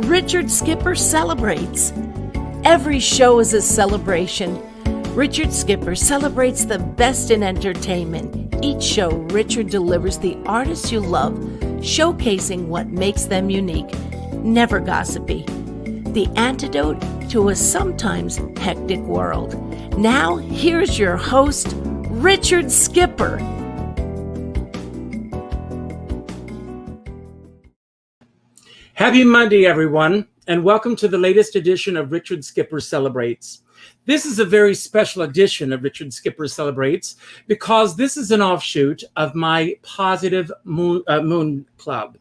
Richard Skipper celebrates. Every show is a celebration. Richard Skipper celebrates the best in entertainment. Each show, Richard delivers the artists you love, showcasing what makes them unique. Never gossipy. The antidote to a sometimes hectic world. Now, here's your host, Richard Skipper. Happy Monday, everyone, and welcome to the latest edition of Richard Skipper Celebrates. This is a very special edition of Richard Skipper Celebrates because this is an offshoot of my Positive Moon Club.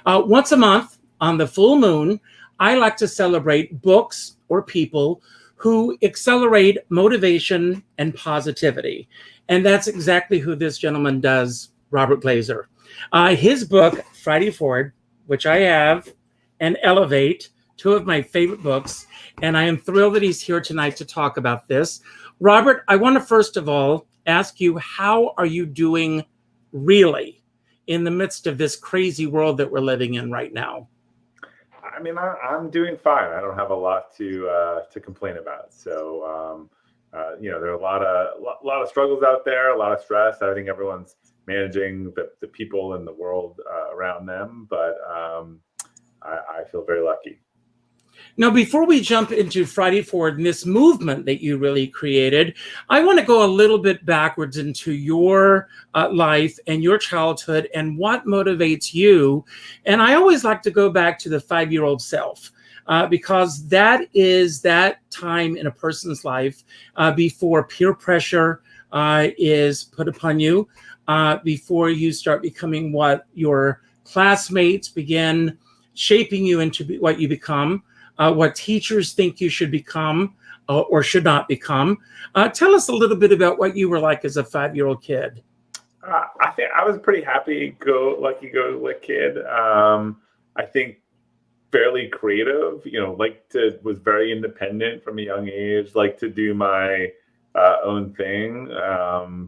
Once a month on the full moon, I like to celebrate books or people who accelerate motivation and positivity. And that's exactly who this gentleman does, Robert Glazier. His book, Friday Forward, which I have, and Elevate, two of my favorite books. And I am thrilled that he's here tonight to talk about this. Robert, I want to first of all ask you, how are you doing really in the midst of this crazy world that we're living in right now? I mean, I'm doing fine. I don't have a lot to complain about. So, there are a lot of struggles out there, a lot of stress. I think everyone's managing the people in the world around them, but I feel very lucky. Now, before we jump into Friday Forward and this movement that you really created, I want to go a little bit backwards into your life and your childhood and what motivates you. And I always like to go back to the 5-year-old self because that is that time in a person's life before peer pressure is put upon you, before you start becoming what your classmates begin shaping you into what you become, what teachers think you should become or should not become. Tell us a little bit about what you were like as a 5-year-old kid. I think I was a pretty happy-go-lucky kid. I think fairly creative, was very independent from a young age, liked to do my own thing.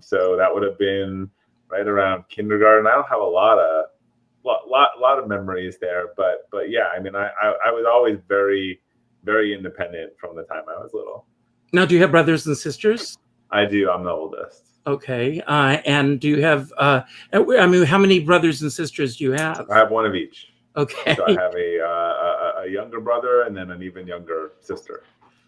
So that would have been right around kindergarten. I don't have a lot of memories there, but yeah, I mean, I was always very, very independent from the time I was little. Now, do you have brothers and sisters? I do. I'm the oldest. Okay. And do you have, how many brothers and sisters do you have? I have one of each. Okay. So I have a younger brother and then an even younger sister.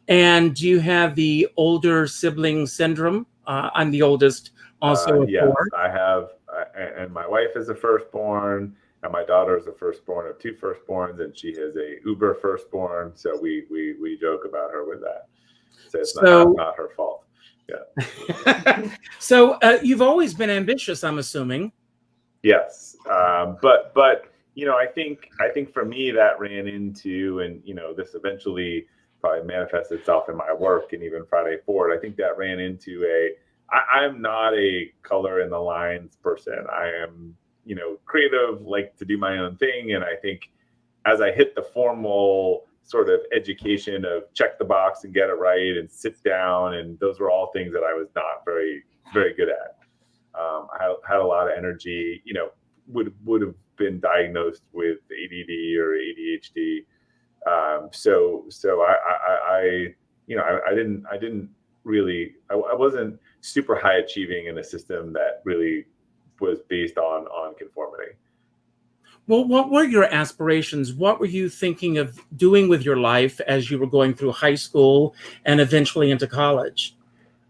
And do you have the older sibling syndrome? I'm the oldest, also of yes, 4. I have, and my wife is the firstborn. And my daughter is the firstborn of 2 firstborns, and she is a uber firstborn. So we joke about her with that. So it's not her fault. Yeah. So you've always been ambitious, I'm assuming. Yes, but I think for me that ran into, and this eventually probably manifests itself in my work and even Friday Forward. I think that ran into I'm not a color in the lines person. I am creative, like to do my own thing. And I think as I hit the formal sort of education of check the box and get it right and sit down, and those were all things that I was not very, very good at. I had a lot of energy, would have been diagnosed with ADD or ADHD. So I wasn't super high achieving in a system that really was based on conformity. Well, what were your aspirations? What were you thinking of doing with your life as you were going through high school and eventually into college?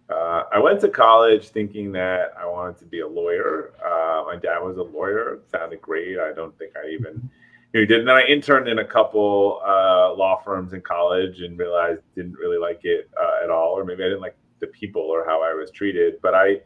I went to college thinking that I wanted to be a lawyer. My dad was a lawyer. It sounded great. I don't think I even did. And then I interned in a couple law firms in college and realized didn't really like it at all, or maybe I didn't like the people or how I was treated. But I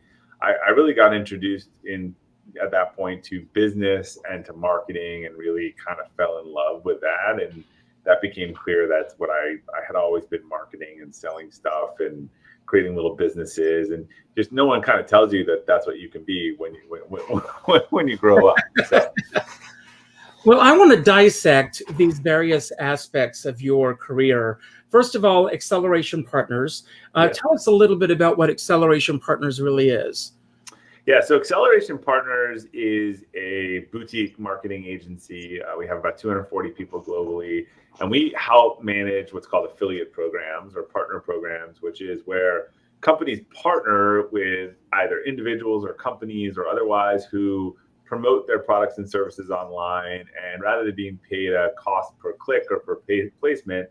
really got introduced in at that point to business and to marketing, and really kind of fell in love with that. And that became clear that's what I had always been, marketing and selling stuff and creating little businesses. And just no one kind of tells you that that's what you can be when you grow up. So. Well, I want to dissect these various aspects of your career. First of all, Acceleration Partners. Tell us a little bit about what Acceleration Partners really is. Yeah, so Acceleration Partners is a boutique marketing agency. We have about 240 people globally, and we help manage what's called affiliate programs or partner programs, which is where companies partner with either individuals or companies or otherwise who promote their products and services online. And rather than being paid a cost per click or per paid placement,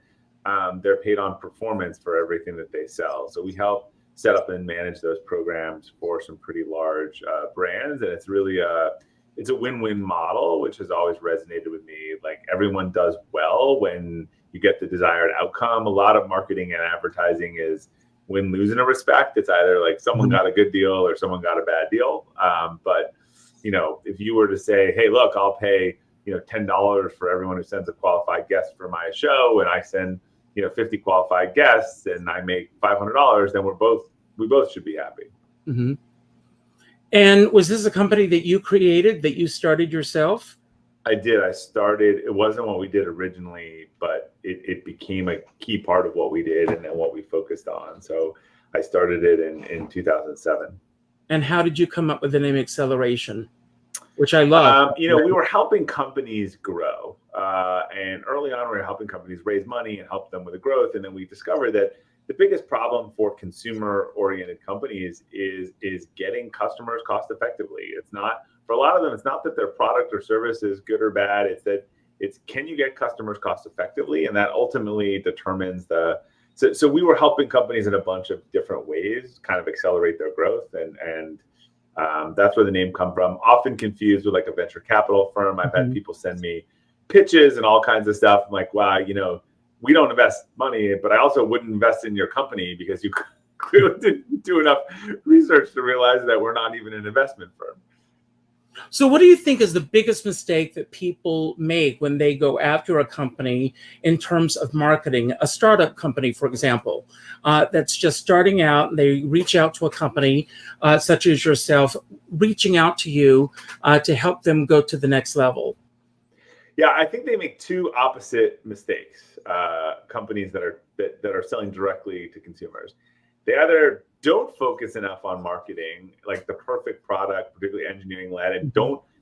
they're paid on performance for everything that they sell. So we help set up and manage those programs for some pretty large brands. And it's really it's a win-win model, which has always resonated with me. Like, everyone does well when you get the desired outcome. A lot of marketing and advertising is win-lose in a respect. It's either like someone got a good deal or someone got a bad deal. But if you were to say, hey, look, I'll pay, $10 for everyone who sends a qualified guest for my show, and I send, 50 qualified guests and I make $500, then we both should be happy. Mm-hmm. And was this a company that you created, that you started yourself? I did. I started, it wasn't what we did originally, but it became a key part of what we did and then what we focused on. So I started it in 2007. And how did you come up with the name Acceleration, which I love? We were helping companies grow. And early on, we were helping companies raise money and help them with the growth. And then we discovered that the biggest problem for consumer-oriented companies is getting customers cost effectively. It's not, for a lot of them, it's not that their product or service is good or bad. It's can you get customers cost effectively? And that ultimately determines so we were helping companies in a bunch of different ways kind of accelerate their growth. And that's where the name come from. Often confused with like a venture capital firm. I've had people send me pitches and all kinds of stuff. I'm like, wow, we don't invest money, but I also wouldn't invest in your company because you clearly didn't do enough research to realize that we're not even an investment firm. So what do you think is the biggest mistake that people make when they go after a company in terms of marketing? A startup company, for example, that's just starting out, they reach out to a company such as yourself, reaching out to you to help them go to the next level. Yeah, I think they make two opposite mistakes. Companies that are selling directly to consumers, they either don't focus enough on marketing, like the perfect product, particularly engineering led, and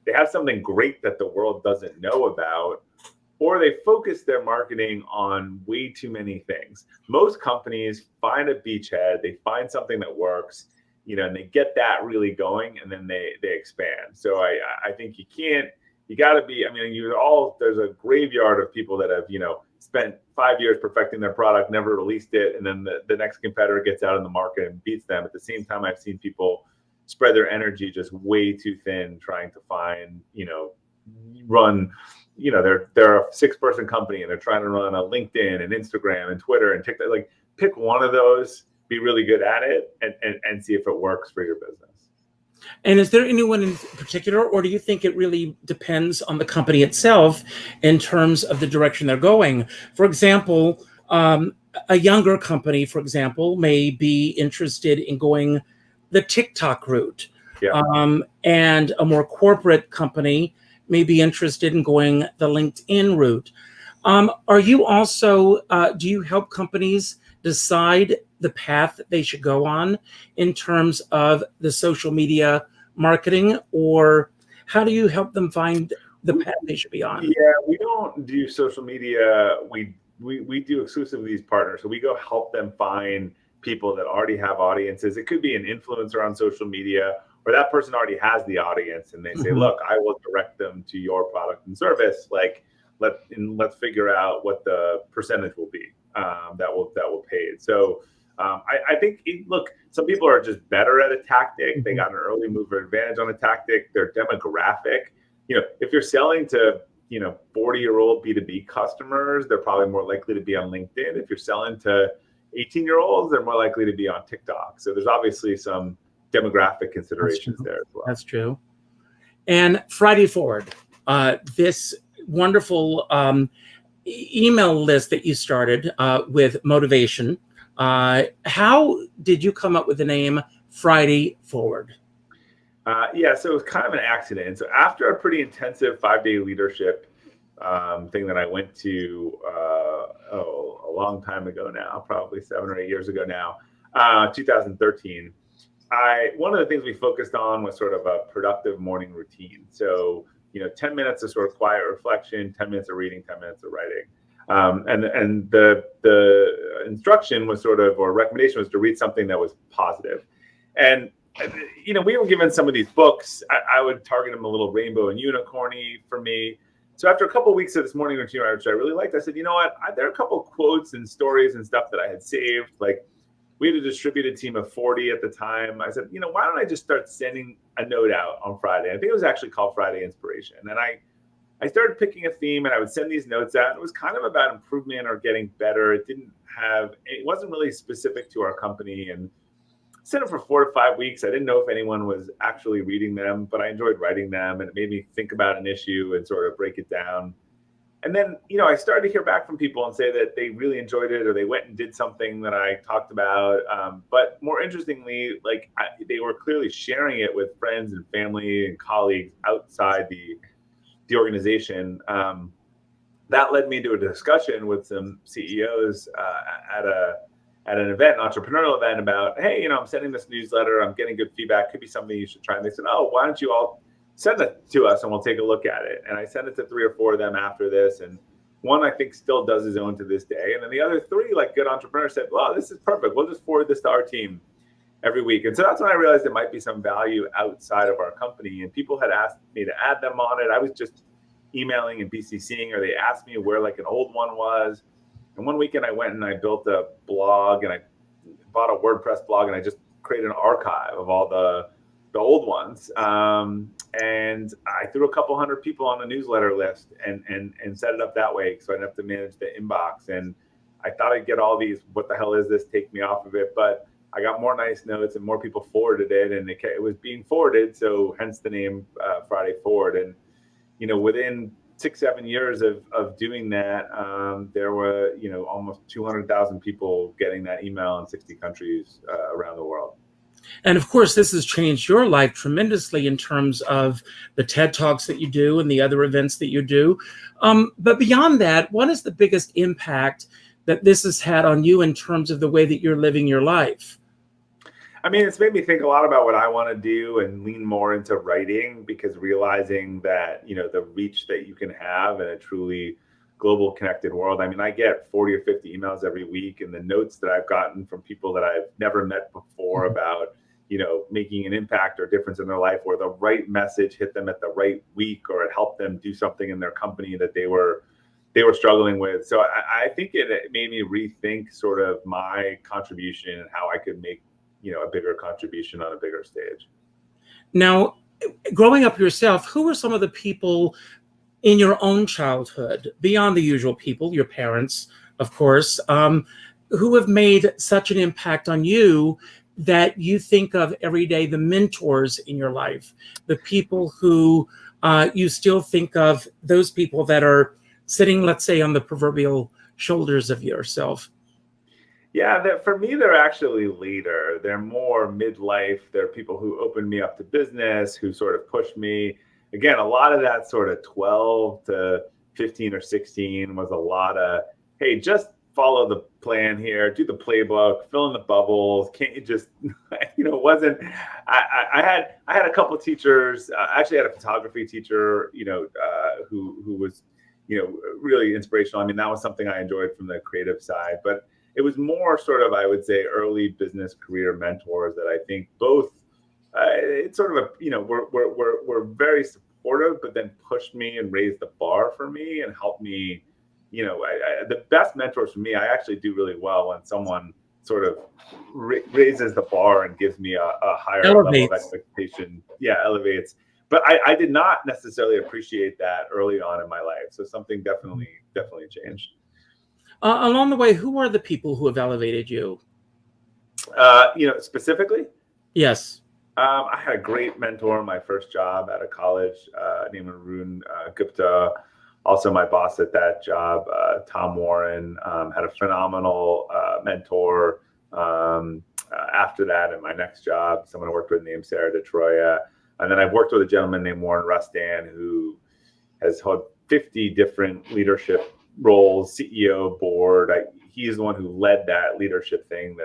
they have something great that the world doesn't know about, or they focus their marketing on way too many things. Most companies find a beachhead, they find something that works, and they get that really going, and then they expand. So I think you got to be, there's a graveyard of people that have, spent 5 years perfecting their product, never released it. And then the next competitor gets out in the market and beats them. At the same time, I've seen people spread their energy just way too thin, trying to find, run, they're a 6-person company and they're trying to run a LinkedIn and Instagram and Twitter and TikTok. Like, pick one of those, be really good at it and see if it works for your business. And is there anyone in particular, or do you think it really depends on the company itself in terms of the direction they're going? For example, a younger company, for example, may be interested in going the TikTok route. Yeah. And a more corporate company may be interested in going the LinkedIn route. Are you also, do you help companies decide the path that they should go on in terms of the social media marketing, or how do you help them find the path they should be on? Yeah, we don't do social media. We do exclusively these partners. So we go help them find people that already have audiences. It could be an influencer on social media, or that person already has the audience and they say, look, I will direct them to your product and service. Like, let's figure out what the percentage will be that will pay it. So I think, look, some people are just better at a tactic. They got an early mover advantage on a tactic. Their demographic, if you're selling to, 40-year-old B2B customers, they're probably more likely to be on LinkedIn. If you're selling to 18-year-olds, they're more likely to be on TikTok. So there's obviously some demographic considerations there as well. That's true. And Friday Forward, this wonderful email list that you started with motivation. How did you come up with the name Friday Forward? Yeah, so it was kind of an accident. So after a pretty intensive 5-day leadership thing that I went to a long time ago now, probably 7 or 8 years ago now, 2013. One of the things we focused on was sort of a productive morning routine. So 10 minutes of sort of quiet reflection, 10 minutes of reading, 10 minutes of writing. And the instruction was or recommendation was to read something that was positive. And we were given some of these books. I would target them a little rainbow and unicorny for me. So after a couple of weeks of this morning routine, which I really liked, I said, you know what? There are a couple of quotes and stories and stuff that I had saved. Like, we had a distributed team of 40 at the time. I said, why don't I just start sending a note out on Friday? I think it was actually called Friday Inspiration. And I started picking a theme, and I would send these notes out. It was kind of about improvement or getting better. It wasn't really specific to our company. And sent it for 4 to 5 weeks. I didn't know if anyone was actually reading them, but I enjoyed writing them, and it made me think about an issue and sort of break it down. And then, I started to hear back from people and say that they really enjoyed it, or they went and did something that I talked about. But more interestingly, they were clearly sharing it with friends and family and colleagues outside the organization. That led me to a discussion with some CEOs at an event, an entrepreneurial event, about, hey, I'm sending this newsletter, I'm getting good feedback, could be something you should try. And they said, oh, why don't you all send it to us and we'll take a look at it. And I sent it to 3 or 4 of them after this. And one, I think, still does his own to this day. And then the other 3, like good entrepreneurs, said, wow, this is perfect. We'll just forward this to our team every week. And so that's when I realized there might be some value outside of our company. And people had asked me to add them on it. I was just emailing and BCCing, or they asked me where like an old one was. And one weekend I went and I built a blog, and I bought a WordPress blog, and I just created an archive of all the old ones. And I threw a couple hundred people on the newsletter list and set it up that way, so I didn't have to manage the inbox. And I thought I'd get all these, what the hell is this, take me off of it. But I got more nice notes and more people forwarded it, and it was being forwarded. So hence the name Friday Forward. And, within 6-7 years of doing that, there were, almost 200,000 people getting that email in 60 countries around the world. And of course, this has changed your life tremendously in terms of the TED Talks that you do and the other events that you do. But beyond that, what is the biggest impact that this has had on you in terms of the way that you're living your life? I mean, it's made me think a lot about what I want to do and lean more into writing, because realizing that, the reach that you can have in a truly global connected world. I mean, I get 40 or 50 emails every week, and the notes that I've gotten from people that I've never met before about, making an impact or difference in their life, or the right message hit them at the right week, or it helped them do something in their company that they were struggling with. So I think it made me rethink sort of my contribution and how I could make, a bigger contribution on a bigger stage. Now, growing up yourself, who were some of the people in your own childhood, beyond the usual people, your parents, of course, who have made such an impact on you that you think of every day, the mentors in your life, the people who you still think of, those people that are sitting, let's say, on the proverbial shoulders of yourself? Yeah, for me, they're actually later. They're more midlife. They're people who opened me up to business, who sort of pushed me. Again, a lot of that sort of 12 to 15 or 16 was a lot of, hey, just follow the plan here, do the playbook, fill in the bubbles. Can't you just, wasn't, I had a couple of teachers. I actually had a photography teacher, who was, really inspirational. I mean, that was something I enjoyed from the creative side, but it was more sort of, I would say, early business career mentors that I think both, it's sort of we're very supportive, but then pushed me and raised the bar for me and helped me. The best mentors for me, I actually do really well when someone sort of raises the bar and gives me a higher level of expectation. Yeah, elevates. But I did not necessarily appreciate that early on in my life. So something definitely changed. Along the way, who are the people who have elevated you? Specifically? Yes. I had a great mentor in my first job out of college, named Arun Gupta. Also, my boss at that job, Tom Warren, had a phenomenal mentor. After that, in my next job, someone I worked with named Sarah DeTroya. And then I've worked with a gentleman named Warren Rustan, who has held 50 different leadership roles, CEO, board. He's the one who led that leadership thing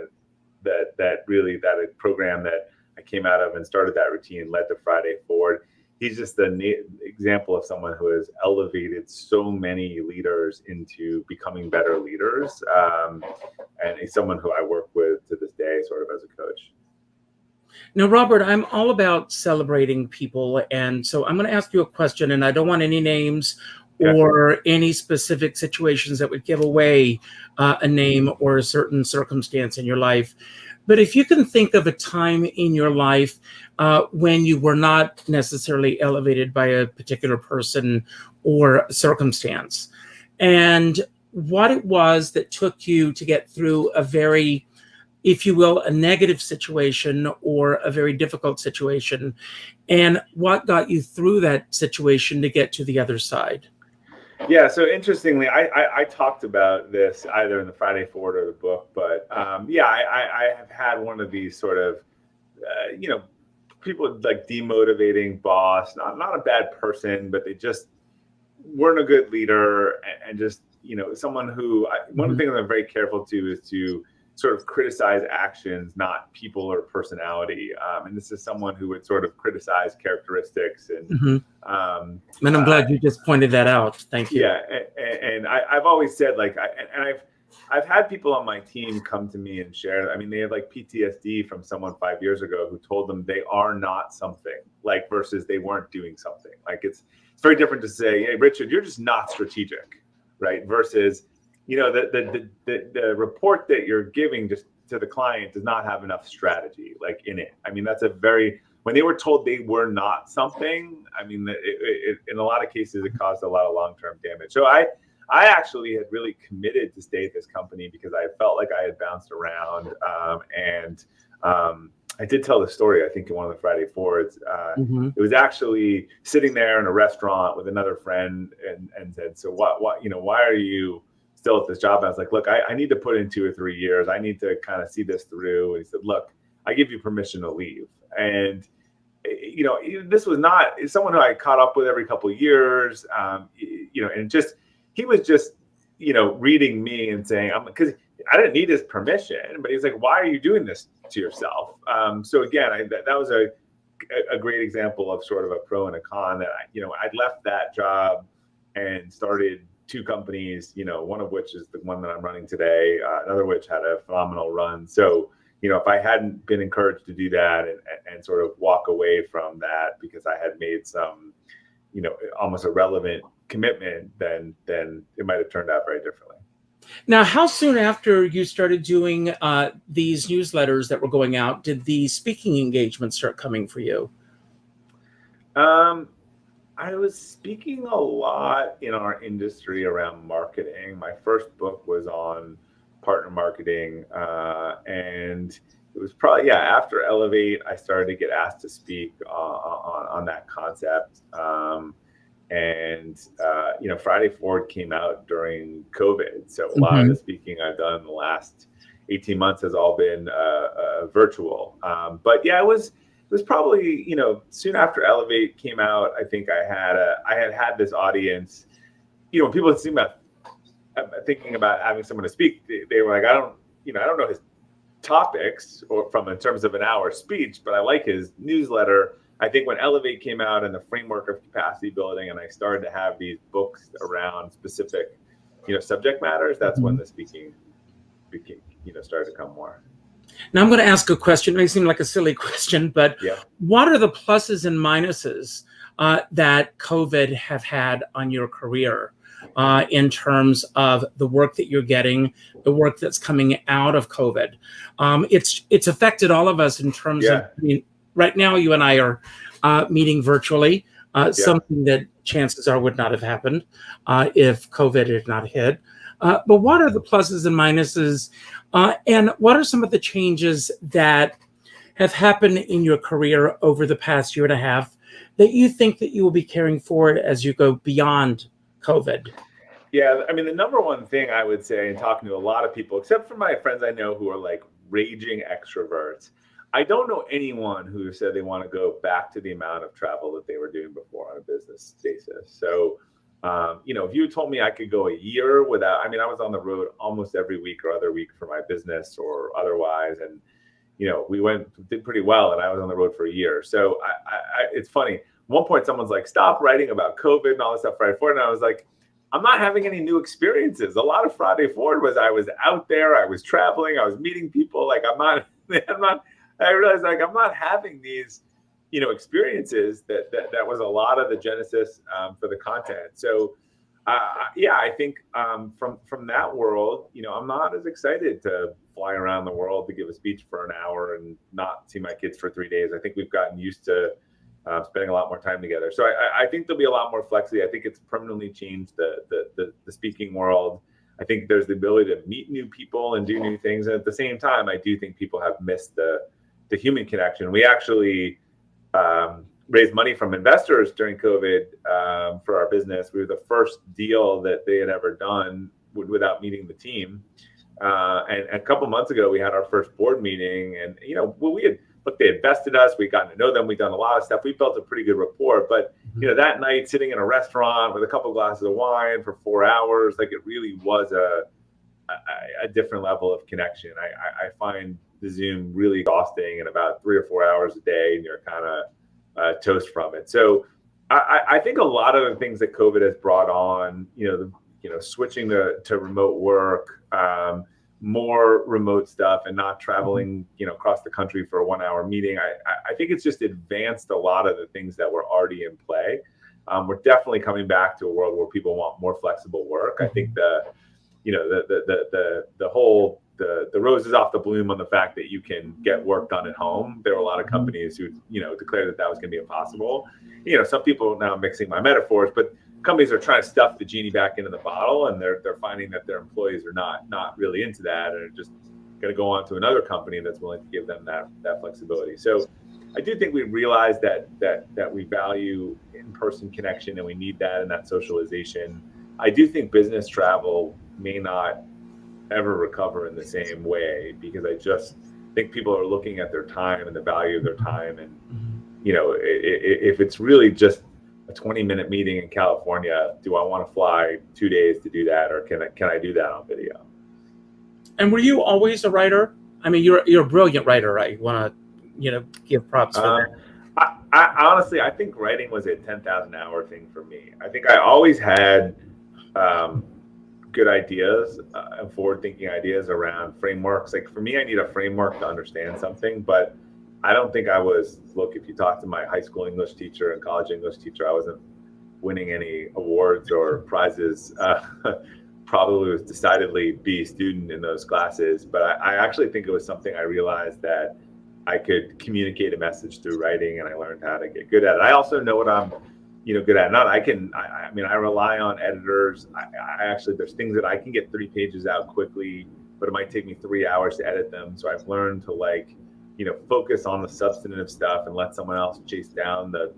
that program that I came out of and started that routine, led to Friday Forward. He's just an example of someone who has elevated so many leaders into becoming better leaders. And he's someone who I work with to this day, sort of as a coach. Now, Robert, I'm all about celebrating people. And so I'm going to ask you a question, and I don't want any names or any specific situations that would give away a name or a certain circumstance in your life. But if you can think of a time in your life when you were not necessarily elevated by a particular person or circumstance, and what it was that took you to get through a very, if you will, a negative situation or a very difficult situation, and what got you through that situation to get to the other side? Yeah, so interestingly, I talked about this either in the Friday Forward or the book, but I have had one of these sort of, people like demotivating boss, not a bad person, but they just weren't a good leader, and just, someone who, one of the things I'm very careful to is to sort of criticize actions, not people or personality. And this is someone who would sort of criticize characteristics. And and I'm glad you just pointed that out. Thank you. Yeah, and I've always said, like, I've had people on my team come to me and share. I mean, they had like PTSD from someone 5 years ago who told them they are not something, like, versus they weren't doing something. Like, it's very different to say, hey, Richard, you're just not strategic, right? Versus, the report that you're giving just to the client does not have enough strategy, like, in it. I mean, that's when they were told they were not something, I mean, in a lot of cases, it caused a lot of long-term damage. So I actually had really committed to stay at this company because I felt like I had bounced around. I did tell the story, I think, in one of the Friday Forwards. It was actually sitting there in a restaurant with another friend and said, so why are you still at this job? And I was like, look, I need to put in 2 or 3 years. I need to kind of see this through. And he said, look, I give you permission to leave. And, this was not someone who I caught up with every couple of years, and just, he was just, reading me and saying, because I didn't need his permission, but he's like, why are you doing this to yourself? So again, that was a great example of sort of a pro and a con that I'd left that job and started 2 companies, one of which is the one that I'm running today, another which had a phenomenal run. So, if I hadn't been encouraged to do that and sort of walk away from that because I had made some, almost irrelevant commitment, then it might have turned out very differently. Now, how soon after you started doing these newsletters that were going out, did the speaking engagements start coming for you? I was speaking a lot in our industry around marketing. My first book was on partner marketing, and it was probably after Elevate I started to get asked to speak on that concept. Friday Forward came out during COVID, so a lot of the speaking I've done in the last 18 months has all been virtual. But yeah, it was probably, soon after Elevate came out. I think I had this audience. When people think about thinking about having someone to speak, they were like, I don't know his topics or in terms of an hour speech, but I like his newsletter. I think when Elevate came out and the framework of capacity building, and I started to have these books around specific, subject matters, that's when the speaking became, started to come more. Now I'm going to ask a question. It may seem like a silly question, but what are the pluses and minuses that COVID have had on your career in terms of the work that you're getting, the work that's coming out of COVID? It's affected all of us in terms of, right now you and I are meeting virtually, something that chances are would not have happened if COVID had not hit. But what are the pluses and minuses? And what are some of the changes that have happened in your career over the past year and a half that you think that you will be carrying forward as you go beyond COVID? Yeah, I mean, the number one thing I would say, in talking to a lot of people, except for my friends I know who are like raging extroverts, I don't know anyone who said they want to go back to the amount of travel that they were doing before on a business basis. So, if you told me I could go a year without, I mean, I was on the road almost every week or other week for my business or otherwise. And, we did pretty well, and I was on the road for a year. So it's funny. At one point, someone's like, stop writing about COVID and all this stuff Friday forward. And I was like, I'm not having any new experiences. A lot of Friday forward was I was out there, I was traveling, I was meeting people. Like I realized like I'm not having these, experiences that was a lot of the genesis for the content. So I think from that world, I'm not as excited to fly around the world to give a speech for an hour and not see my kids for 3 days. I think we've gotten used to spending a lot more time together. So I think there'll be a lot more flexi. I think it's permanently changed the speaking world. I think there's the ability to meet new people and do new things. And at the same time, I do think people have missed the human connection. We actually raised money from investors during COVID for our business. We were the first deal that they had ever done without meeting the team. And a couple months ago, we had our first board meeting, and they invested us. We'd gotten to know them. We'd done a lot of stuff. We built a pretty good rapport. But that night, sitting in a restaurant with a couple of glasses of wine for 4 hours, like it really was a different level of connection. I find the Zoom really exhausting, and about 3 or 4 hours a day, and you're kind of toast from it. So I think a lot of the things that COVID has brought on, switching to remote work, more remote stuff, and not traveling, across the country for a 1 hour meeting. I think it's just advanced a lot of the things that were already in play. We're definitely coming back to a world where people want more flexible work. I think the roses off the bloom on the fact that you can get work done at home. There were a lot of companies who, declared that was going to be impossible. Some people are now mixing my metaphors, but companies are trying to stuff the genie back into the bottle, and they're finding that their employees are not really into that, and are just going to go on to another company that's willing to give them that flexibility. So I do think we realize that we value in-person connection, and we need that and that socialization. I do think business travel may not ever recover in the same way, because I just think people are looking at their time and the value of their time. And, if it's really just a 20-minute meeting in California, do I want to fly 2 days to do that? Or can I do that on video? And were you always a writer? I mean, you're a brilliant writer. I want to, give props for that. I honestly, I think writing was a 10,000 hour thing for me. I think I always had good ideas and forward-thinking ideas around frameworks. Like for me, I need a framework to understand something, but I don't think if you talk to my high school English teacher and college English teacher, I wasn't winning any awards or prizes. Probably was decidedly B student in those classes, but I actually think it was something I realized that I could communicate a message through writing, and I learned how to get good at it. I also know what I'm good at. I rely on editors. I actually, there's things that I can get 3 pages out quickly, but it might take me 3 hours to edit them. So I've learned to focus on the substantive stuff and let someone else chase down the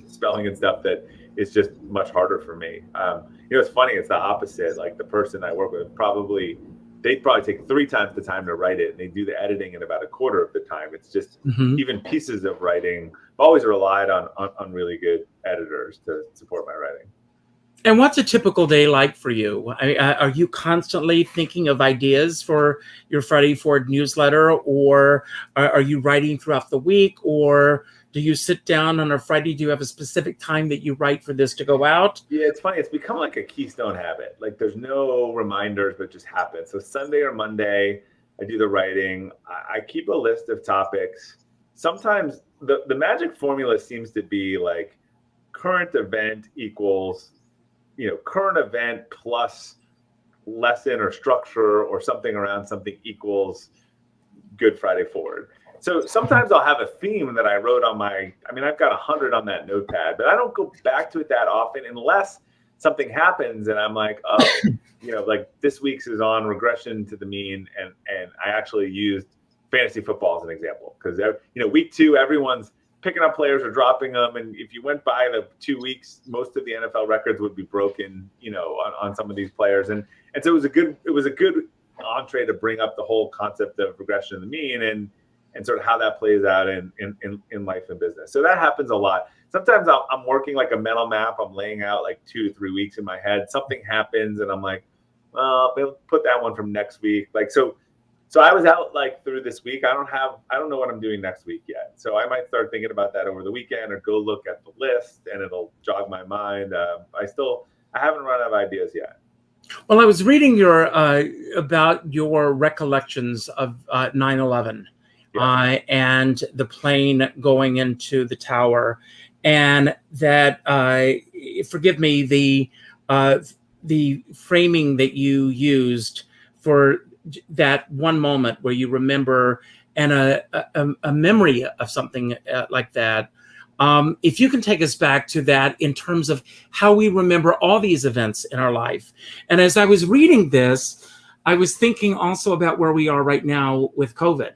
spelling and stuff that is just much harder for me. It's funny. It's the opposite. Like the person I work with, they'd probably take 3 times the time to write it, and they do the editing in about a quarter of the time. It's just even pieces of writing. I've always relied on really good editors to support my writing. And what's a typical day like for you? Are you constantly thinking of ideas for your Friday Forward newsletter, or are you writing throughout the week, or do you sit down on a Friday? Do you have a specific time that you write for this to go out? Yeah, it's funny. It's become like a keystone habit. Like there's no reminders, but it just happens. So Sunday or Monday, I do the writing. I keep a list of topics. Sometimes the magic formula seems to be like current event equals current event plus lesson or structure or something around something equals good Friday Forward. So sometimes I'll have a theme that I wrote on I've got 100 on that notepad, but I don't go back to it that often unless something happens and I'm like, like this week's is on regression to the mean. And I actually used fantasy football as an example, because week 2, everyone's picking up players or dropping them, and if you went by the 2 weeks, most of the NFL records would be broken, on some of these players, and so it was a good entree to bring up the whole concept of regression of the mean and sort of how that plays out in life and business. So that happens a lot. Sometimes I'm working like a mental map. I'm laying out like 2 to 3 weeks in my head. Something happens, and I'm like, well, we'll put that one from next week. Like, so I was out like through this week. I don't know what I'm doing next week yet. So I might start thinking about that over the weekend, or go look at the list, and it'll jog my mind. I haven't run out of ideas yet. Well, I was reading about your recollections of 9/11. Yeah. And the plane going into the tower, and that forgive me, the framing that you used for that one moment where you remember and a memory of something like that. If you can take us back to that in terms of how we remember all these events in our life. And as I was reading this, I was thinking also about where we are right now with COVID.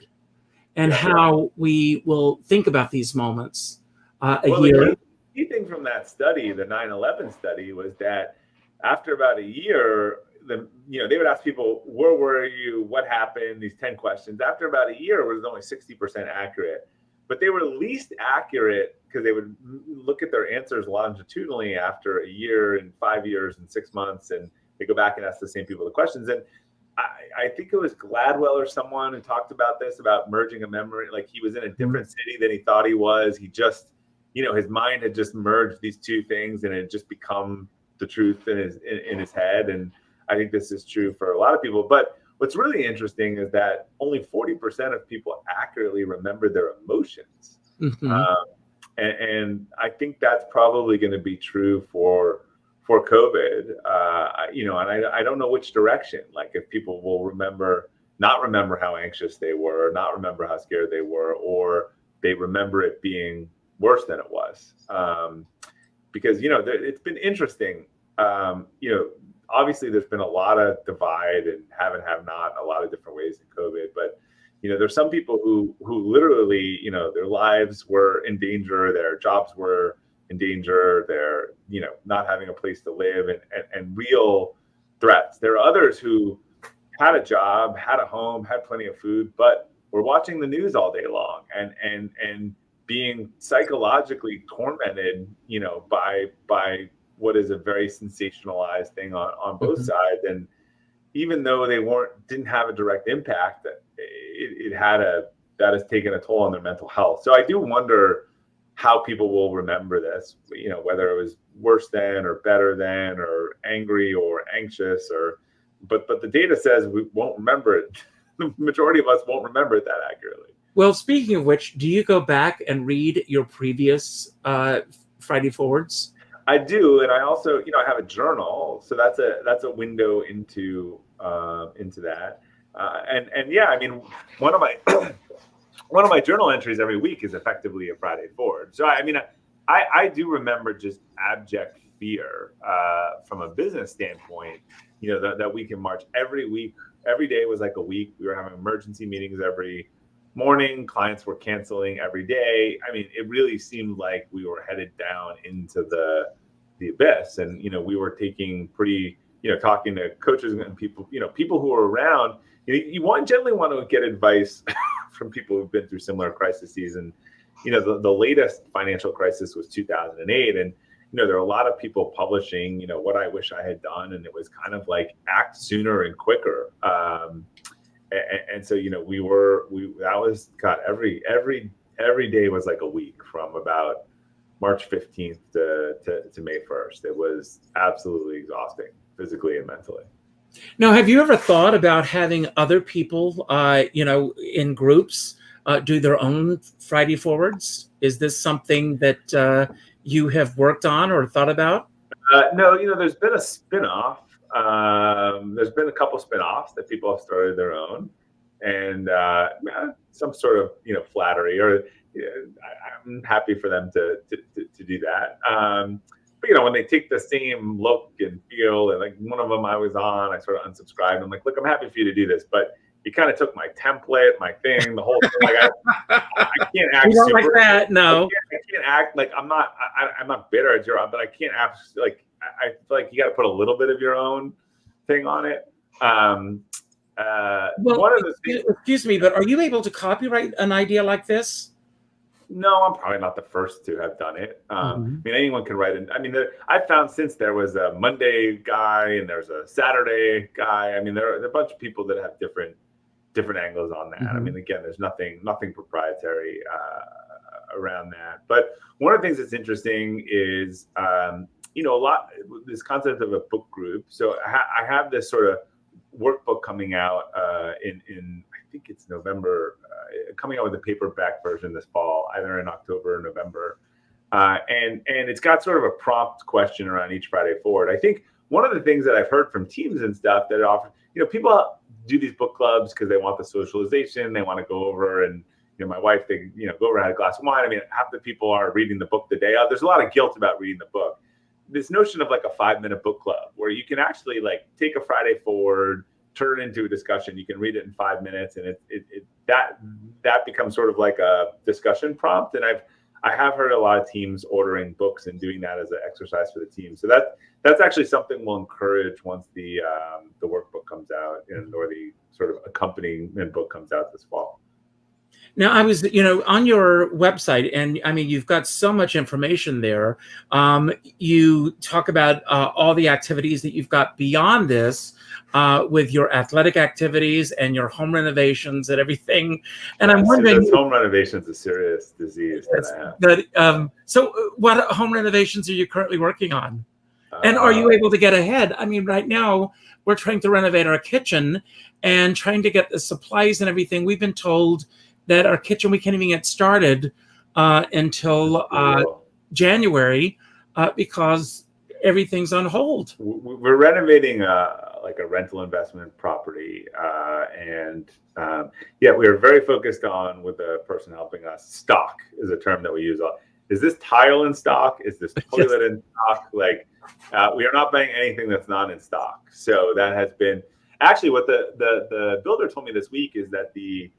And how we will think about these moments a year. The key thing from that study, the 9/11 study, was that after about a year, they would ask people, where were you? What happened? These 10 questions. After about a year, it was only 60% accurate. But they were least accurate because they would look at their answers longitudinally after a year and 5 years and 6 months. And they go back and ask the same people the questions. And I think it was Gladwell or someone who talked about this, about merging a memory. Like, he was in a different city than he thought he was. He just, his mind had just merged these two things, and it had just become the truth in his head. And I think this is true for a lot of people. But what's really interesting is that only 40% of people accurately remember their emotions. Mm-hmm. And I think that's probably going to be true for COVID, and I don't know which direction. Like, if people will not remember how anxious they were, not remember how scared they were, or they remember it being worse than it was. Because, it's been interesting. Obviously there's been a lot of divide and have not, a lot of different ways in COVID, but there's some people who literally, their lives were in danger, their jobs were in danger, they're not having a place to live, and real threats. There are others who had a job, had a home, had plenty of food, but were watching the news all day long and being psychologically tormented, by what is a very sensationalized thing on both sides. And even though they didn't have a direct impact, that has taken a toll on their mental health. So I do wonder how people will remember this, whether it was worse than or better than or angry or anxious, but the data says we won't remember it. The majority of us won't remember it that accurately. Well, speaking of which, do you go back and read your previous Friday forwards? I do, and I also, I have a journal, so that's a window into that, and yeah, I mean, one of my journal entries every week is effectively a Friday forward. So I mean, I do remember just abject fear from a business standpoint. That week in March, every week, every day was like a week. We were having emergency meetings every morning. Clients were canceling every day. I mean, it really seemed like we were headed down into the abyss. And, we were taking talking to coaches and people who were around. You generally want to get advice from people who've been through similar crises. And, the latest financial crisis was 2008. And, there are a lot of people publishing, what I wish I had done. And it was kind of like act sooner and quicker. And so, every day was like a week from about March 15th to May 1st. It was absolutely exhausting, physically and mentally. Now, have you ever thought about having other people, in groups, do their own Friday forwards? Is this something that you have worked on or thought about? No, there's been a spinoff. There's been a couple spinoffs that people have started their own, and some sort of flattery, or I'm happy for them to do that. But when they take the same look and feel, and like one of them I was on, I sort of unsubscribed. I'm like, look, I'm happy for you to do this, but he kind of took my template, my thing, the whole thing. Like I can't act You don't super like that? No. I can't act like I'm not bitter at your, but I can't act like I feel like you got to put a little bit of your own thing on it. Well, one of the things, excuse me, but are you able to copyright an idea like this? no, I'm probably not the first to have done it. I mean, anyone can write it. I mean, I've found since there was a Monday guy and there's a Saturday guy. I mean, there are a bunch of people that have different angles on that. I mean, again, there's nothing proprietary around that. But one of the things that's interesting is, you know, this concept of a book group. So I have this sort of workbook coming out in I think it's November, coming out with a paperback version this fall, either in October or November. And it's got sort of a prompt question around each Friday forward. I think one of the things that I've heard from teams and stuff that often, you know, people do these book clubs because they want the socialization. They want to go over and, you know, my wife, they, you know, go over and have a glass of wine. I mean, half the people are reading the book the day of. There's a lot of guilt about reading the book. This notion of like a 5-minute book club where you can actually like take a Friday forward, turn it into a discussion. You can read it in 5 minutes, and that becomes sort of like a discussion prompt. And I have heard a lot of teams ordering books and doing that as an exercise for the team. So that's actually something we'll encourage once the workbook comes out, or the sort of accompaniment book comes out this fall. Now, I was, you know, on your website, and I mean, you've got so much information there. You talk about all the activities that you've got beyond this, with your athletic activities and your home renovations and everything. And I'm wondering, so home renovations is a serious disease that I have. So what home renovations are you currently working on? And are you able to get ahead? I mean, right now we're trying to renovate our kitchen and trying to get the supplies and everything. We've been told that our kitchen, we can't even get started until January because everything's on hold. We're renovating like a rental investment property, and we are very focused on, with the person helping us, stock is a term that we use. Is this tile in stock? Is this toilet in stock? Like, we are not buying anything that's not in stock. So that has been actually what the builder told me this week, is that the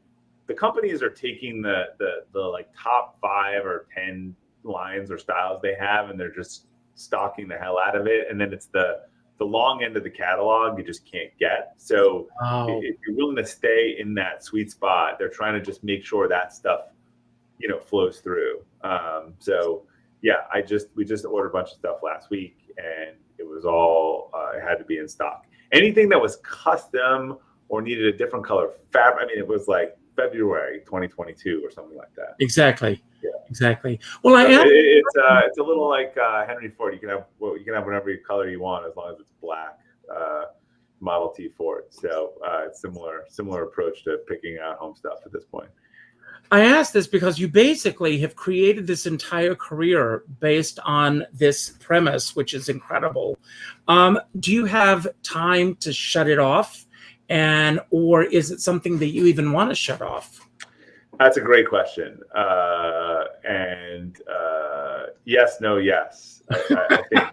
companies are taking the like top 5 or 10 lines or styles they have, and they're just stocking the hell out of it. And then it's the long end of the catalog you just can't get. So if you're willing to stay in that sweet spot, they're trying to just make sure that stuff, you know, flows through. So yeah, we just ordered a bunch of stuff last week, and it was all it had to be in stock. Anything that was custom or needed a different color fabric, I mean, it was like February 2022 or something like that. Exactly. Yeah. Exactly. Well, it's a little like Henry Ford. You can have whatever color you want as long as it's black. Model T Ford. So it's similar approach to picking out home stuff at this point. I ask this because you basically have created this entire career based on this premise, which is incredible. Do you have time to shut it off? Or is it something that you even want to shut off? That's a great question. Yes, no, yes. I think.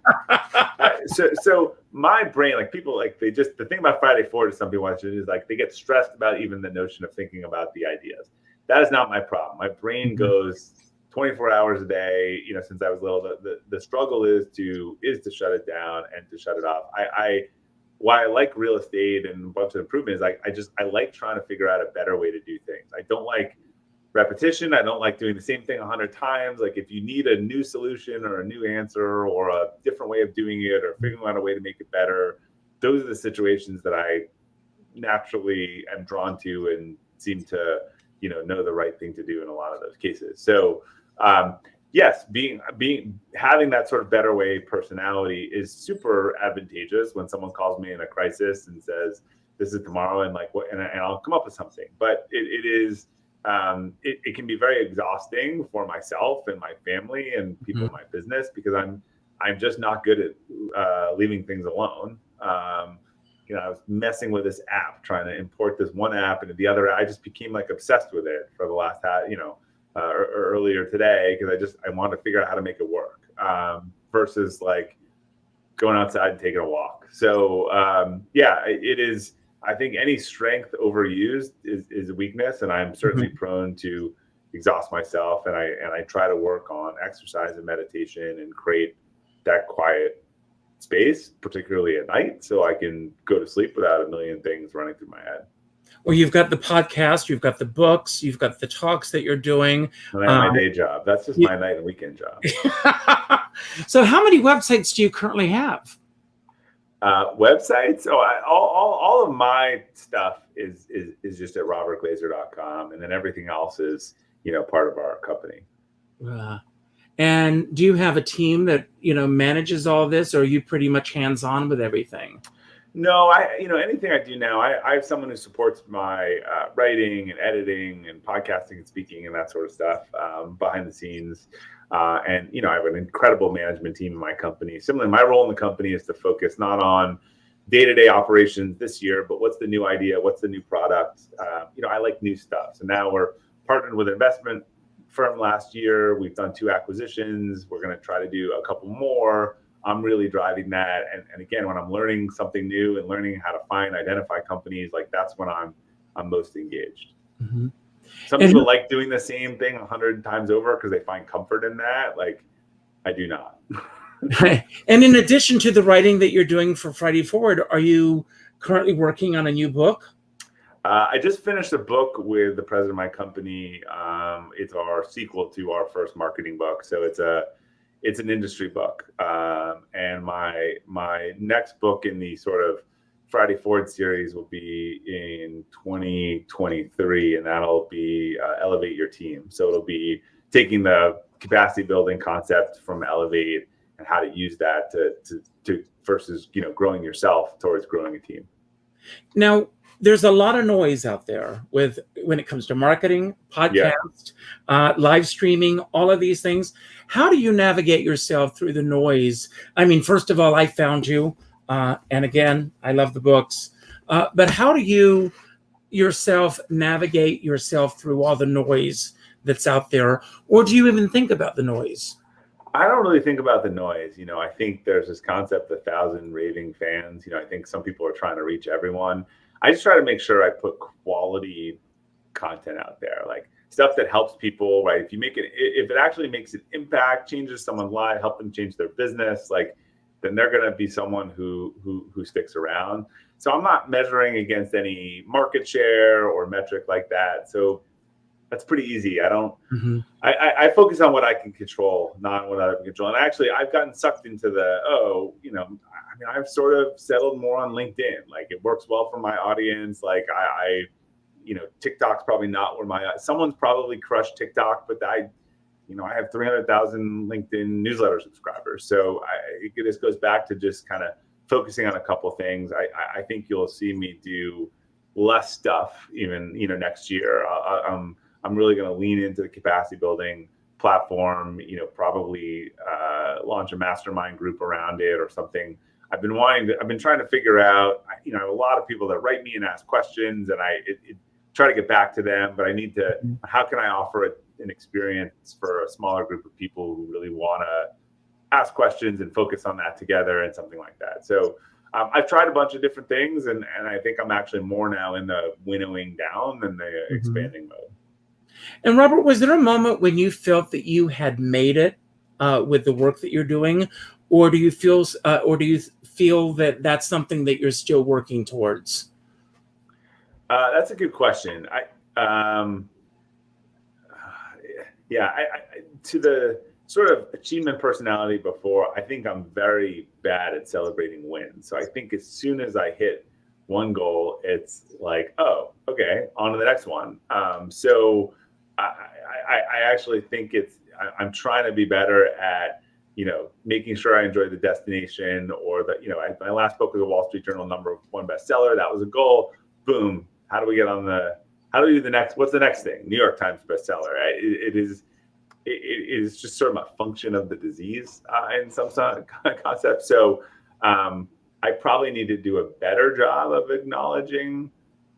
So my brain, like people, like the thing about Friday Forward is some people watch it is like they get stressed about even the notion of thinking about the ideas. That is not my problem. My brain goes 24 hours a day. You know, since I was little, the struggle is to shut it down and to shut it off. Why I like real estate and a bunch of improvements, I like trying to figure out a better way to do things. I don't like repetition. I don't like doing the same thing 100 times. Like if you need a new solution or a new answer or a different way of doing it or figuring out a way to make it better, those are the situations that I naturally am drawn to and seem to, you know the right thing to do in a lot of those cases. So yes, having that sort of better way personality is super advantageous when someone calls me in a crisis and says, this is tomorrow, and like what, and I'll come up with something. But it can be very exhausting for myself and my family and people in my business, because I'm just not good at leaving things alone. You know, I was messing with this app, trying to import this one app into the other. I just became like obsessed with it for the last, earlier today, because I wanted to figure out how to make it work, versus like going outside and taking a walk. So it is. I think any strength overused is a weakness, and I'm certainly prone to exhaust myself. And I try to work on exercise and meditation and create that quiet space, particularly at night, so I can go to sleep without a million things running through my head. Well, you've got the podcast, you've got the books, you've got the talks that you're doing. And I have my day job. That's just my night and weekend job. So how many websites do you currently have? Websites? All of my stuff is just at robertglazer.com, and then everything else is, part of our company. And do you have a team that, manages all this, or are you pretty much hands-on with everything? No, anything I do now, I have someone who supports my writing and editing and podcasting and speaking and that sort of stuff behind the scenes. And I have an incredible management team in my company. Similarly, my role in the company is to focus not on day-to-day operations this year, but what's the new idea? What's the new product? I like new stuff. So now we're partnered with an investment firm last year. We've done 2 acquisitions. We're going to try to do a couple more. I'm really driving that. And again, when I'm learning something new and learning how to identify companies, like that's when I'm most engaged. Mm-hmm. Some people like doing the same thing 100 times over because they find comfort in that. Like, I do not. And in addition to the writing that you're doing for Friday Forward, are you currently working on a new book? I just finished a book with the president of my company. It's our sequel to our first marketing book. So it's an industry book. And my next book in the sort of Friday Forward series will be in 2023, and that'll be Elevate Your Team. So it'll be taking the capacity building concept from Elevate and how to use that to versus growing yourself towards growing a team. Now, there's a lot of noise out there when it comes to marketing, podcast, live streaming, all of these things. How do you navigate yourself through the noise? I mean, first of all, I found you. And again, I love the books. But how do you yourself navigate yourself through all the noise that's out there? Or do you even think about the noise? I don't really think about the noise. I think there's this concept of 1,000 raving fans. I think some people are trying to reach everyone. I just try to make sure I put quality content out there, like stuff that helps people, right? If it actually makes an impact, changes someone's life, help them change their business, then they're going to be someone who sticks around. So I'm not measuring against any market share or metric like that. So that's pretty easy. I don't. Mm-hmm. I focus on what I can control, not what I can control. And actually, I've gotten sucked into I've sort of settled more on LinkedIn. Like, it works well for my audience. Like, TikTok's probably not where someone's probably crushed TikTok, but I have 300,000 LinkedIn newsletter subscribers. So this goes back to just kind of focusing on a couple things. I think you'll see me do less stuff even, next year. I'm really going to lean into the capacity building platform, probably launch a mastermind group around it or something. I've been trying to figure out, I have a lot of people that write me and ask questions, and I try to get back to them, but I need to, how can I offer an experience for a smaller group of people who really want to ask questions and focus on that together and something like that. So I've tried a bunch of different things, and I think I'm actually more now in the winnowing down than the expanding mode. And Robert, was there a moment when you felt that you had made it with the work that you're doing, or do you feel that that's something that you're still working towards? That's a good question. To the sort of achievement personality before, I think I'm very bad at celebrating wins. So I think as soon as I hit one goal, it's like, oh, okay, on to the next one. So I actually think I'm trying to be better at, making sure I enjoy the destination, or my last book was a Wall Street Journal #1 bestseller. That was a goal. Boom. How do we do the next, what's the next thing? New York Times bestseller, right? It is just sort of a function of the disease in some sort of concept. So I probably need to do a better job of acknowledging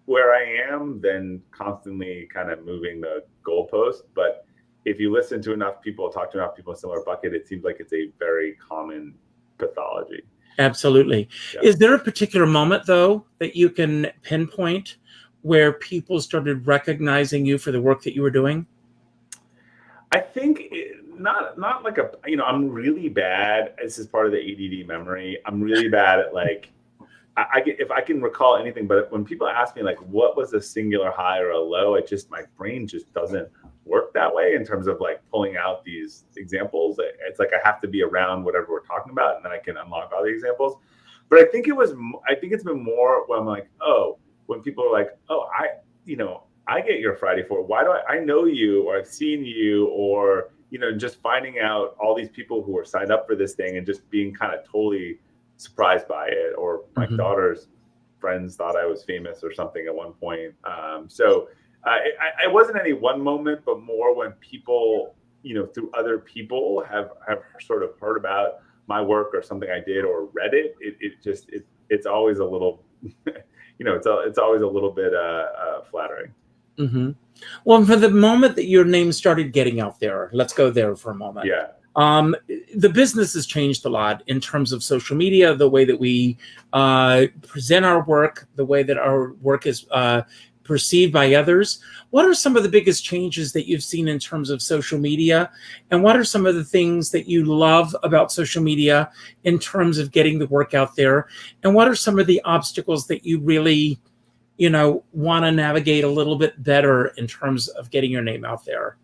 where I am than constantly kind of moving the goalpost. But if you listen to enough people, talk to enough people in a similar bucket, it seems like it's a very common pathology. Absolutely. Yeah. Is there a particular moment, though, that you can pinpoint where people started recognizing you for the work that you were doing? I think not like a, I'm really bad. This is part of the ADD memory. I'm really bad at like, if I can recall anything, but when people ask me like, what was a singular high or a low, my brain just doesn't work that way in terms of like pulling out these examples. It's like I have to be around whatever we're talking about, and then I can unlock all the examples. But I think it's been more when I'm like, oh, when people are like, oh, I get your Friday 4. Why do I know you, or I've seen you, or, just finding out all these people who are signed up for this thing and just being kind of totally surprised by it. Or my daughter's friends thought I was famous or something at one point. So it wasn't any one moment, but more when people, through other people have sort of heard about my work or something I did or read it. It's always a little, it's always a little bit flattering. Mm-hmm. Well, for the moment that your name started getting out there, let's go there for a moment. Yeah. The business has changed a lot in terms of social media, the way that we present our work, the way that our work is perceived by others. What are some of the biggest changes that you've seen in terms of social media? And what are some of the things that you love about social media in terms of getting the work out there? And what are some of the obstacles that you really want to navigate a little bit better in terms of getting your name out there?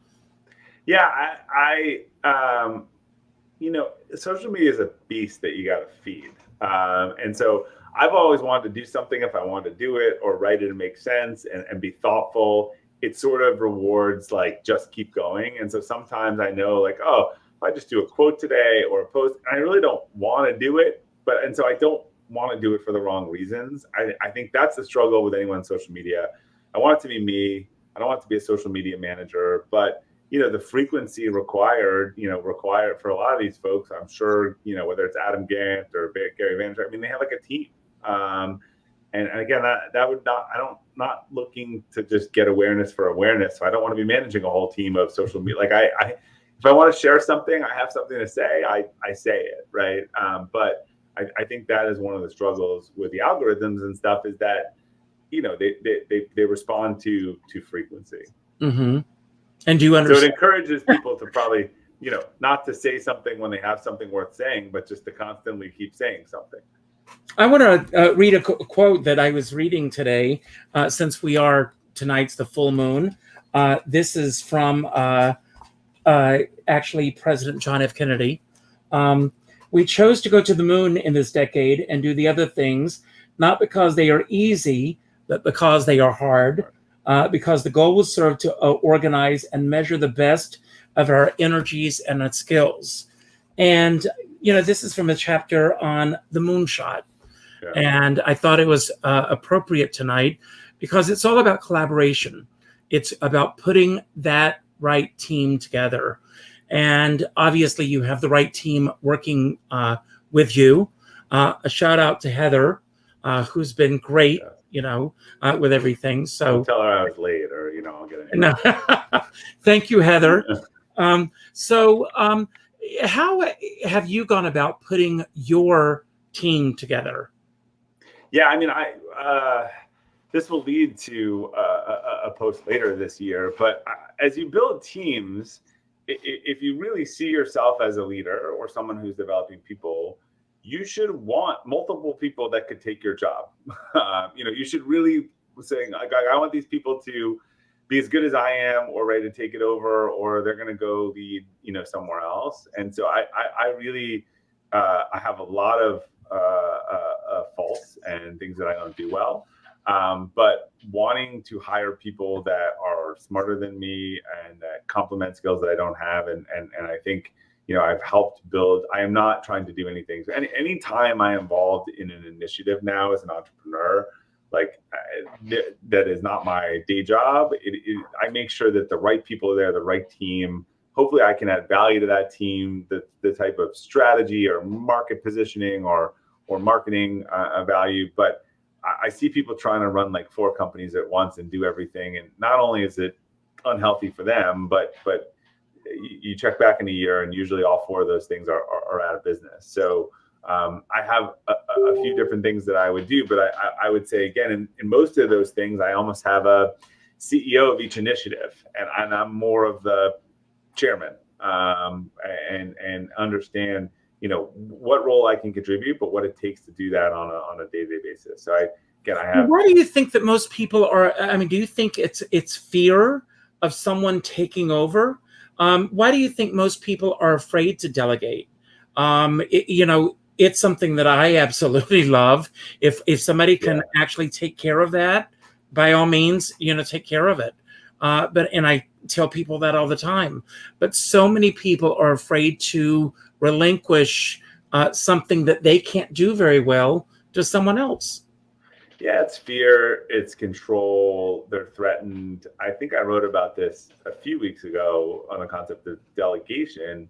Yeah, social media is a beast that you got to feed. And so I've always wanted to do something if I wanted to do it, or write it and make sense and be thoughtful. It sort of rewards like just keep going. And so sometimes I know like, oh, if I just do a quote today or a post, I really don't want to do it. And so I don't want to do it for the wrong reasons. I think that's the struggle with anyone on social media. I want it to be me. I don't want it to be a social media manager, but the frequency required for a lot of these folks, I'm sure, whether it's Adam Gant or Gary Vaynerchuk, I mean, they have like a team. And again, that would not looking to just get awareness for awareness. So I don't want to be managing a whole team of social media. Like if I want to share something, I have something to say, I say it, right? But I think that is one of the struggles with the algorithms and stuff, is that, they respond to frequency. Mm-hmm. And do you understand? So it encourages people to probably, not to say something when they have something worth saying, but just to constantly keep saying something. I want to read a quote that I was reading today, since tonight's the full moon. This is from actually President John F. Kennedy. We chose to go to the moon in this decade and do the other things, not because they are easy, but because they are hard, because the goal was served to organize and measure the best of our energies and our skills. And, this is from a chapter on the moonshot. Yeah. And I thought it was appropriate tonight because it's all about collaboration. It's about putting that right team together. And obviously you have the right team working with you. A shout out to Heather, who's been great, with everything. So I'll tell her I was late, or, I'll get it. No. Thank you, Heather. So how have you gone about putting your team together? Yeah, I mean, this will lead to a post later this year, but as you build teams, if you really see yourself as a leader or someone who's developing people, you should want multiple people that could take your job. You should really say, like, I want these people to be as good as I am, or ready to take it over, or they're going to go lead, somewhere else. And so I really, I have a lot of faults and things that I don't do well. But wanting to hire people that are smarter than me and that complement skills that I don't have. And I think, I've helped build. I am not trying to do anything. So any time I'm involved in an initiative now as an entrepreneur, like that is not my day job. I make sure that the right people are there, the right team. Hopefully I can add value to that team, the type of strategy or market positioning or marketing value. But I see people trying to run like 4 companies at once and do everything. And not only is it unhealthy for them, but you check back in a year and usually all 4 of those things are out of business. So I have a few different things that I would do, but I would say, again, in most of those things, I almost have a CEO of each initiative, and I'm more of the chairman, and understand, what role I can contribute, but what it takes to do that on a day-to-day basis. So I have. Why do you think that most people are? I mean, do you think it's fear of someone taking over? Why do you think most people are afraid to delegate? It's something that I absolutely love. If somebody can actually take care of that, by all means, take care of it. And I tell people that all the time. But so many people are afraid to relinquish something that they can't do very well to someone else. Yeah, it's fear, it's control. They're threatened. I think I wrote about this a few weeks ago on the concept of delegation.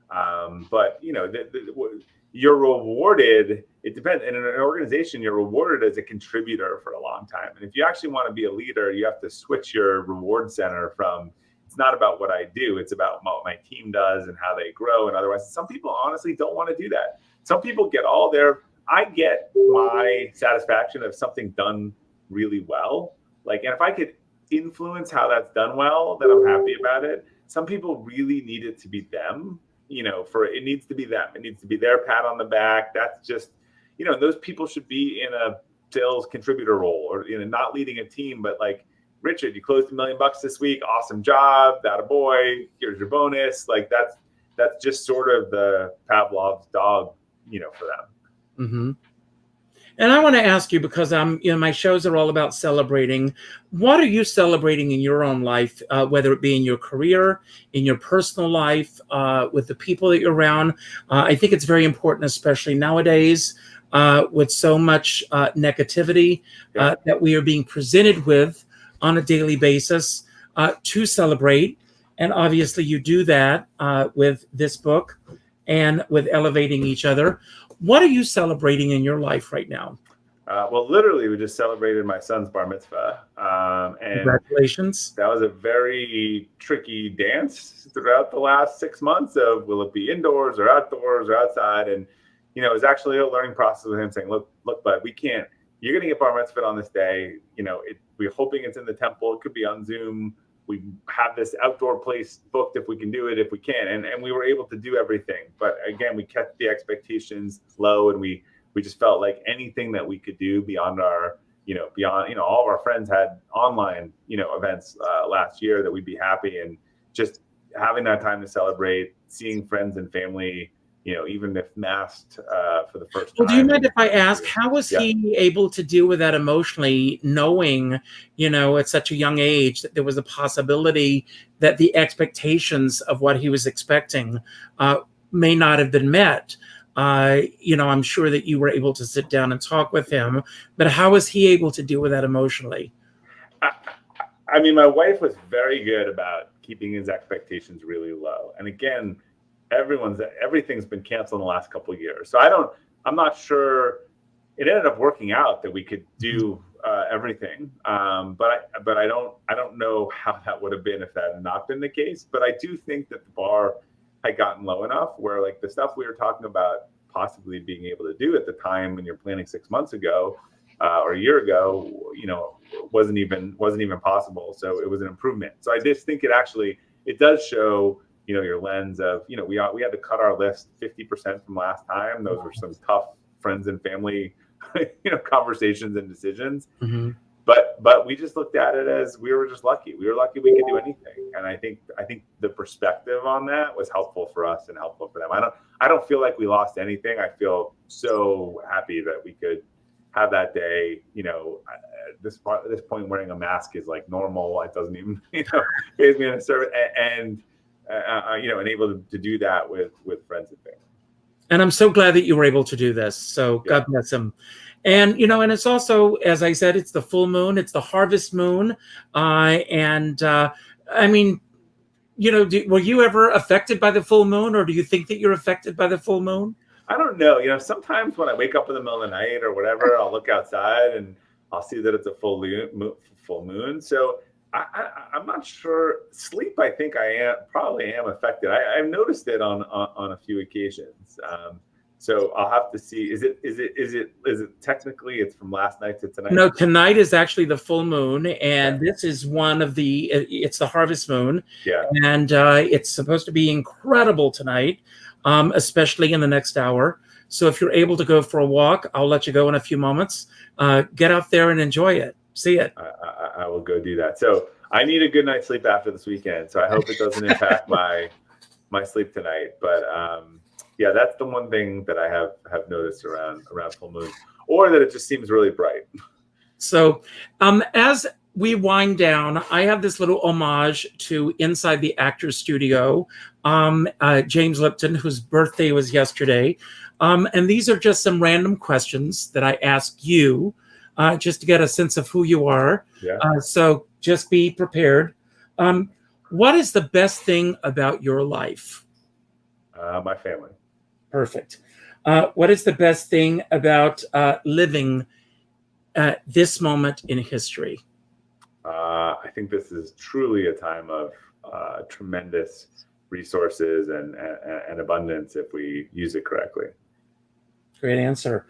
But you're rewarded. It depends. In an organization, you're rewarded as a contributor for a long time. And if you actually want to be a leader, you have to switch your reward center from, it's not about what I do, it's about what my team does and how they grow. And otherwise, some people honestly don't want to do that. Some people get I get my satisfaction of something done really well. And if I could influence how that's done well, then I'm happy about it. Some people really need it to be them. It needs to be them. It needs to be their pat on the back. That's just, those people should be in a sales contributor role, or not leading a team, but like, Richard, you closed $1 million this week. Awesome job. That a boy. Here's your bonus. That's just sort of the Pavlov's dog, for them. Mm-hmm. And I want to ask you, because my shows are all about celebrating. What are you celebrating in your own life, whether it be in your career, in your personal life, with the people that you're around? I think it's very important, especially nowadays, with so much negativity that we are being presented with on a daily basis, to celebrate. And obviously you do that with this book and with elevating each other. What are you celebrating in your life right now? Well, literally, we just celebrated my son's bar mitzvah. And congratulations. That was a very tricky dance throughout the last 6 months of, will it be indoors or outdoors or outside? And, it was actually a learning process with him saying, look, bud, you're going to get bar mitzvah on this day. We're hoping it's in the temple. It could be on Zoom. We have this outdoor place booked if we can do it, if we can. And we were able to do everything. But again, we kept the expectations low, and we just felt like anything that we could do beyond all of our friends had online, events last year, that we'd be happy. And just having that time to celebrate, seeing friends and family, even if masked for the first time. Well, do you mind if I ask, how was he able to deal with that emotionally, knowing, at such a young age that there was a possibility that the expectations of what he was expecting may not have been met? I'm sure that you were able to sit down and talk with him, but how was he able to deal with that emotionally? I mean, my wife was very good about keeping his expectations really low. And again, everything's been canceled in the last couple of years. So I'm not sure. It ended up working out that we could do everything. But I don't know how that would have been if that had not been the case. But I do think that the bar had gotten low enough where, like, the stuff we were talking about possibly being able to do at the time when you're planning 6 months ago or a year ago, wasn't even possible. So it was an improvement. So I just think it does show, your lens of, we had to cut our list 50% from last time. Those were some tough friends and family, conversations and decisions. Mm-hmm. But we just looked at it as we were just lucky. We were lucky we could do anything. And I think the perspective on that was helpful for us and helpful for them. I don't feel like we lost anything. I feel so happy that we could have that day. At this point, wearing a mask is like normal. It doesn't even, phase me in a service, and able to do that with friends and family. And I'm so glad that you were able to do this. So God bless him. And, and it's also, as I said, it's the full moon, it's the harvest moon. I mean, were you ever affected by the full moon, or do you think that you're affected by the full moon? I don't know. Sometimes when I wake up in the middle of the night or whatever, I'll look outside and I'll see that it's a full moon. So I'm not sure. Sleep, I think I probably am affected. I've noticed it on a few occasions. So I'll have to see. Is it technically it's from last night to tonight? No, tonight is actually the full moon, and this is one of it's the harvest moon. Yeah. And it's supposed to be incredible tonight, especially in the next hour. So if you're able to go for a walk, I'll let you go in a few moments. Get out there and enjoy it. See it. I will go do that. So I need a good night's sleep after this weekend. So I hope it doesn't impact my sleep tonight. But yeah, that's the one thing that I have noticed around full moon, or that it just seems really bright. So as we wind down, I have this little homage to Inside the Actors Studio, James Lipton, whose birthday was yesterday. And these are just some random questions that I ask you just to get a sense of who you are. Yeah. So just be prepared. What is the best thing about your life? My family. Perfect. What is the best thing about living this moment in history? I think this is truly a time of tremendous resources and abundance if we use it correctly. Great answer.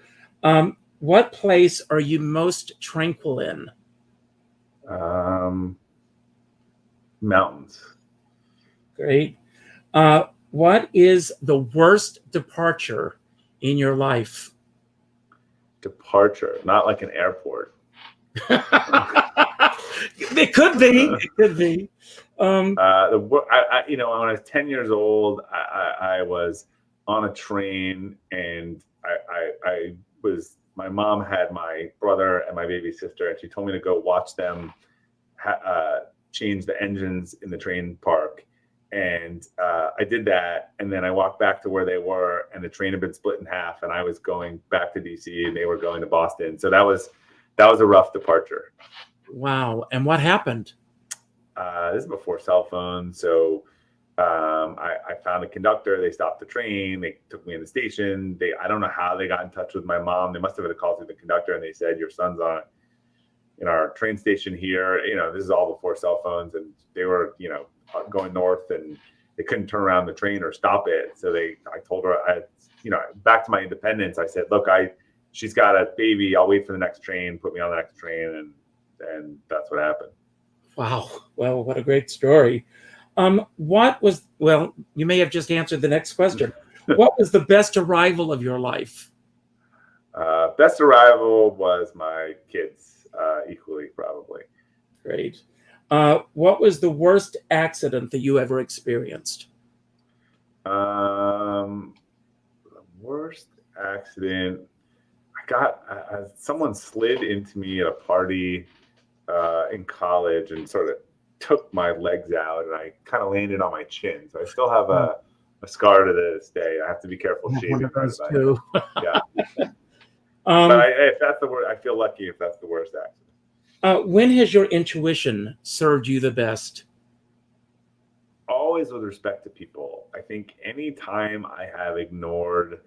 What place are you most tranquil in? Mountains. Great. What is the worst departure in your life? Departure, not like an airport. It could be. It could be. When I was 10 years old, I was on a train, and my mom had my brother and my baby sister, and she told me to go watch them change the engines in the train park. And I did that, and then I walked back to where they were, and the train had been split in half, and I was going back to DC, and they were going to Boston. So that was a rough departure. Wow. And what happened? This is before cell phones, so I found a conductor. They stopped the train. They took me in the station. I don't know how they got in touch with my mom. They must have had a call through the conductor, and they said, "Your son's in our train station here." This is all before cell phones, and they were going north, and they couldn't turn around the train or stop it. So I told her, back to my independence, I said, "Look, she's got a baby. I'll wait for the next train. Put me on the next train," and that's what happened. Wow. Well, what a great story. You may have just answered the next question. What was the best arrival of your life? Best arrival was my kids, equally, probably. Great. What was the worst accident that you ever experienced? The worst accident, I got someone slid into me at a party in college and sort of took my legs out, and I kind of landed on my chin. So I still have a scar to this day. I have to be careful shaving. Too. Yeah. But if that's the worst, I feel lucky if that's the worst accident. When has your intuition served you the best? Always with respect to people. I think any time I have ignored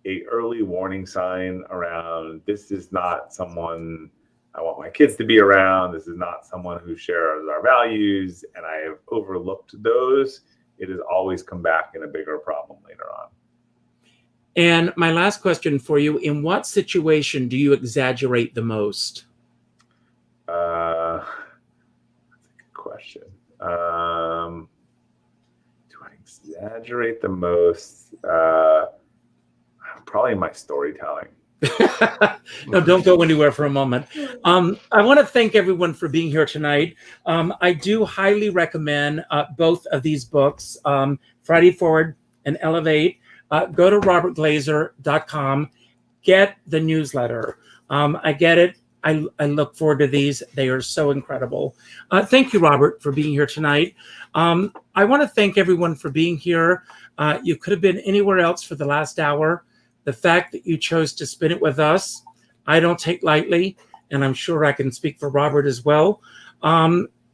a early warning sign around, this is not someone I want my kids to be around, this is not someone who shares our values, and I have overlooked those, it has always come back in a bigger problem later on. And my last question for you, in what situation do you exaggerate the most? That's a good question. Do I exaggerate the most? Probably my storytelling. No, don't go anywhere for a moment. I want to thank everyone for being here tonight. I do highly recommend both of these books, Friday Forward and Elevate. Go to robertglazer.com. Get the newsletter. I get it. I look forward to these. They are so incredible. Thank you, Robert, for being here tonight. I want to thank everyone for being here. You could have been anywhere else for the last hour. The fact that you chose to spend it with us, I don't take lightly, and I'm sure I can speak for Robert as well.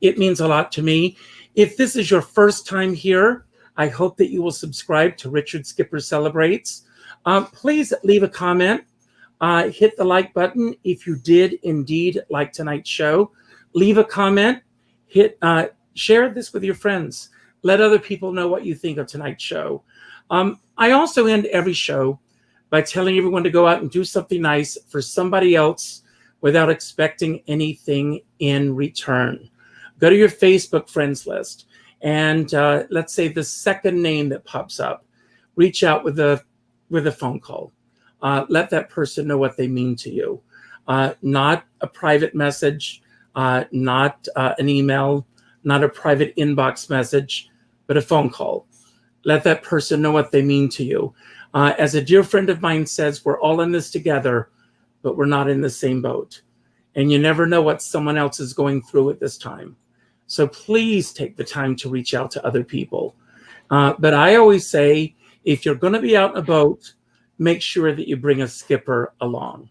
It means a lot to me. If this is your first time here, I hope that you will subscribe to Richard Skipper Celebrates. Please leave a comment. Hit the like button if you did indeed like tonight's show. Leave a comment. Share this with your friends. Let other people know what you think of tonight's show. I also end every show by telling everyone to go out and do something nice for somebody else without expecting anything in return. Go to your Facebook friends list, and let's say the second name that pops up, reach out with a phone call. Let that person know what they mean to you. Not a private message, not an email, not a private inbox message, but a phone call. Let that person know what they mean to you. As a dear friend of mine says, we're all in this together, but we're not in the same boat. And you never know what someone else is going through at this time. So please take the time to reach out to other people. But I always say, if you're going to be out in a boat, make sure that you bring a skipper along.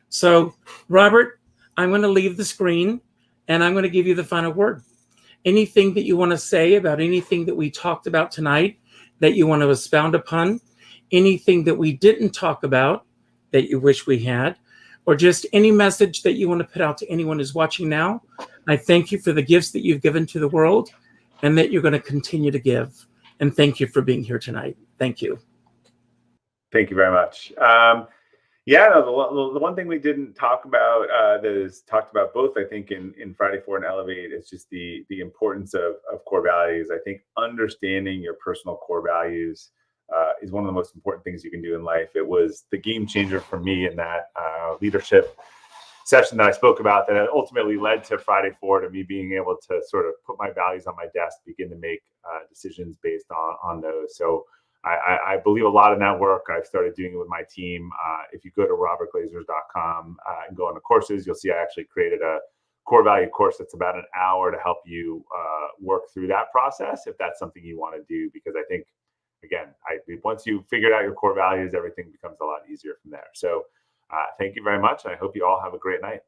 So, Robert, I'm going to leave the screen, and I'm going to give you the final word. Anything that you want to say about anything that we talked about tonight that you want to expound upon, anything that we didn't talk about that you wish we had, or just any message that you want to put out to anyone who's watching now. I thank you for the gifts that you've given to the world and that you're going to continue to give. And thank you for being here tonight. Thank you. Thank you very much. The one thing we didn't talk about that is talked about both, I think, in Friday 4 and Elevate is just the importance of core values. I think understanding your personal core values is one of the most important things you can do in life. It was the game changer for me in that leadership session that I spoke about that ultimately led to Friday 4, to me being able to sort of put my values on my desk, begin to make decisions based on those. So I believe a lot in that work. I've started doing it with my team. If you go to robertglazers.com and go on the courses, you'll see I actually created a core value course that's about an hour to help you work through that process, if that's something you want to do. Because I think, again, once you figured out your core values, everything becomes a lot easier from there. So thank you very much. I hope you all have a great night.